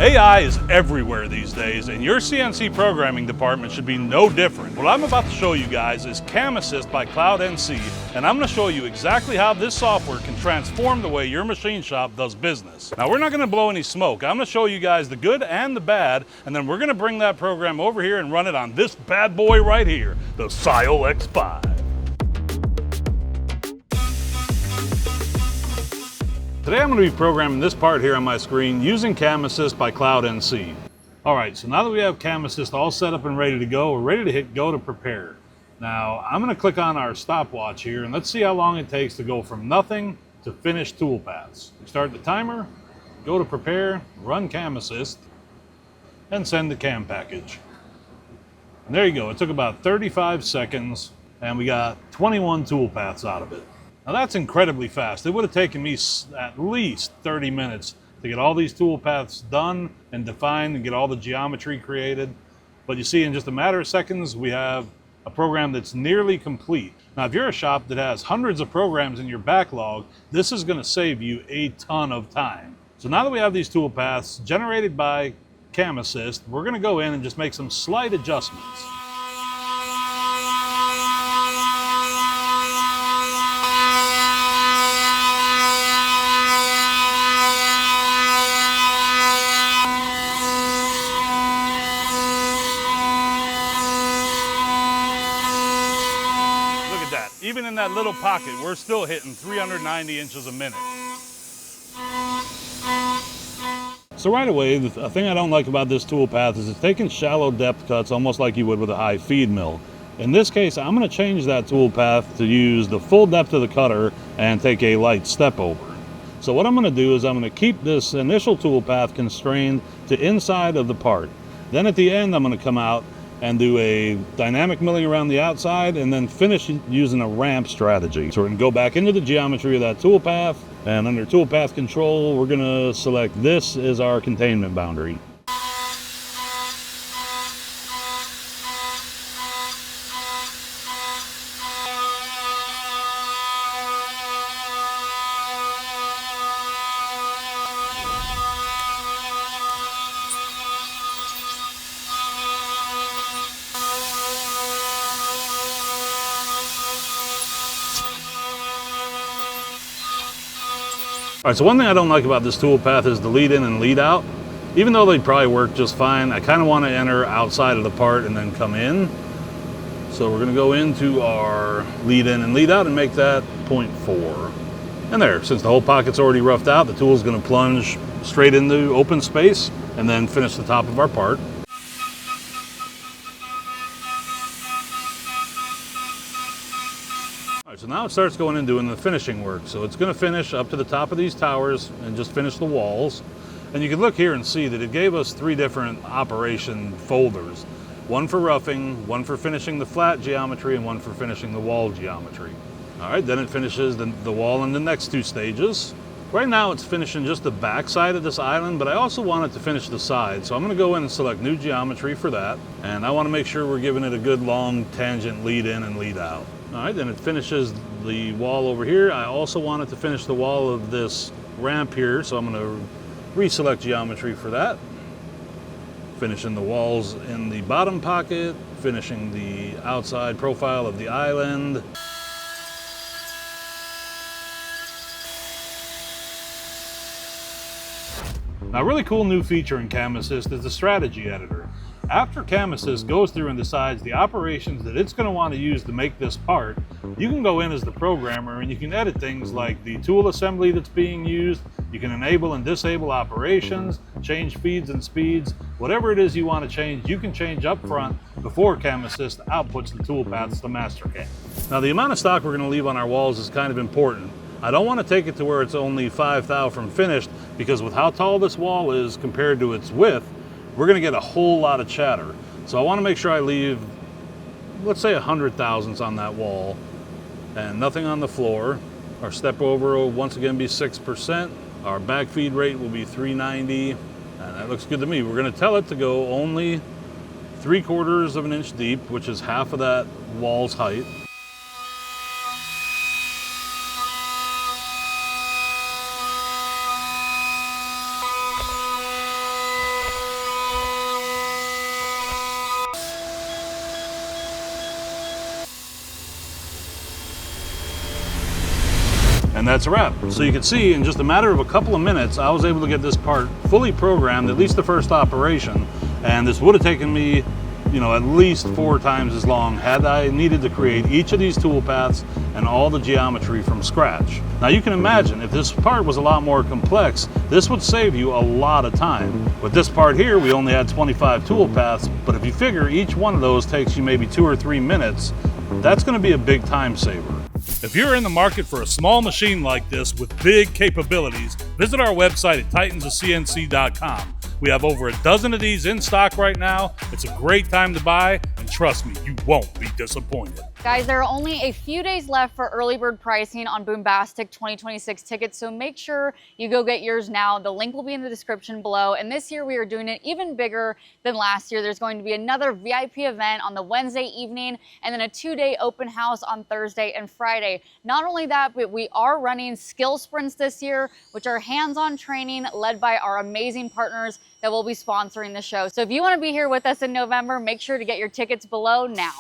AI is everywhere these days, and your CNC programming department should be no different. What I'm about to show you guys is CAM Assist by CloudNC, and I'm going to show you exactly how this software can transform the way your machine shop does business. Now, we're not going to blow any smoke. I'm going to show you guys the good and the bad, and then we're going to bring that program over here and run it on this bad boy right here, the SYIL X5. Today I'm going to be programming this part here on my screen using CAM Assist by CloudNC. Alright, so now that we have CAM Assist all set up and ready to go, we're ready to hit go to prepare. Now I'm going to click on our stopwatch here and let's see how long it takes to go from nothing to finished toolpaths. We start the timer, go to prepare, run CAM Assist, and send the CAM package. And there you go, it took about 35 seconds and we got 21 toolpaths out of it. Now that's incredibly fast. It would have taken me at least 30 minutes to get all these toolpaths done and defined and get all the geometry created. But you see, in just a matter of seconds, we have a program that's nearly complete. Now, if you're a shop that has hundreds of programs in your backlog, this is going to save you a ton of time. So now that we have these toolpaths generated by CAM Assist, we're going to go in and just make some slight adjustments. Even in that little pocket, we're still hitting 390 inches a minute. So right away, the thing I don't like about this toolpath is it's taking shallow depth cuts almost like you would with a high feed mill. In this case, I'm going to change that toolpath to use the full depth of the cutter and take a light step over. So what I'm going to do is I'm going to keep this initial toolpath constrained to inside of the part. Then at the end, I'm going to come out and do a dynamic milling around the outside and then finish using a ramp strategy. So we're going to go back into the geometry of that toolpath, and under toolpath control, we're going to select this as our containment boundary. All right, so one thing I don't like about this toolpath is the lead in and lead out. Even though they probably work just fine, I kind of want to enter outside of the part and then come in. So we're going to go into our lead in and lead out and make that 0.4. And there, since the whole pocket's already roughed out, the tool is going to plunge straight into open space and then finish the top of our part. So now it starts going and doing the finishing work. So it's going to finish up to the top of these towers and just finish the walls. And you can look here and see that it gave us 3 different operation folders. One for roughing, one for finishing the flat geometry, and one for finishing the wall geometry. All right, then it finishes the wall in the next 2 stages. Right now it's finishing just the back side of this island, but I also want it to finish the side. So I'm going to go in and select new geometry for that. And I want to make sure we're giving it a good long tangent lead in and lead out. All right, then it finishes the wall over here. I also want it to finish the wall of this ramp here, so I'm going to reselect geometry for that. Finishing the walls in the bottom pocket, finishing the outside profile of the island. Now, a really cool new feature in CAM Assist is the strategy editor. After CAM Assist goes through and decides the operations that it's going to want to use to make this part, you can go in as the programmer and you can edit things like the tool assembly that's being used. You can enable and disable operations, change feeds and speeds. Whatever it is you want to change, you can change up front before CAM Assist outputs the toolpaths to MasterCAM. Now, the amount of stock we're going to leave on our walls is kind of important. I don't want to take it to where it's only 5 thou from finished, because with how tall this wall is compared to its width, we're going to get a whole lot of chatter. So I want to make sure I leave, let's say 100 thousandths on that wall and nothing on the floor. Our step over will once again be 6%. Our back feed rate will be 390. And that looks good to me. We're going to tell it to go only 3/4 of an inch deep, which is half of that wall's height. And that's a wrap. So you can see in just a matter of a couple of minutes, I was able to get this part fully programmed, at least the first operation. And this would have taken me, you know, at least 4 times as long had I needed to create each of these tool paths and all the geometry from scratch. Now you can imagine if this part was a lot more complex, this would save you a lot of time. With this part here, we only had 25 tool paths, but if you figure each one of those takes you maybe 2 or 3 minutes, that's going to be a big time saver. If you're in the market for a small machine like this with big capabilities, visit our website at titansofcnc.com. We have over a dozen of these in stock right now. It's a great time to buy, and trust me, you won't be disappointed. Guys, there are only a few days left for early bird pricing on Boombastic 2026 tickets, so make sure you go get yours now. The link will be in the description below, and this year we are doing it even bigger than last year. There's going to be another VIP event on the Wednesday evening, and then a 2-day open house on Thursday and Friday. Not only that, but we are running skill sprints this year, which are hands-on training led by our amazing partners that will be sponsoring the show. So if you want to be here with us in November, make sure to get your tickets below now.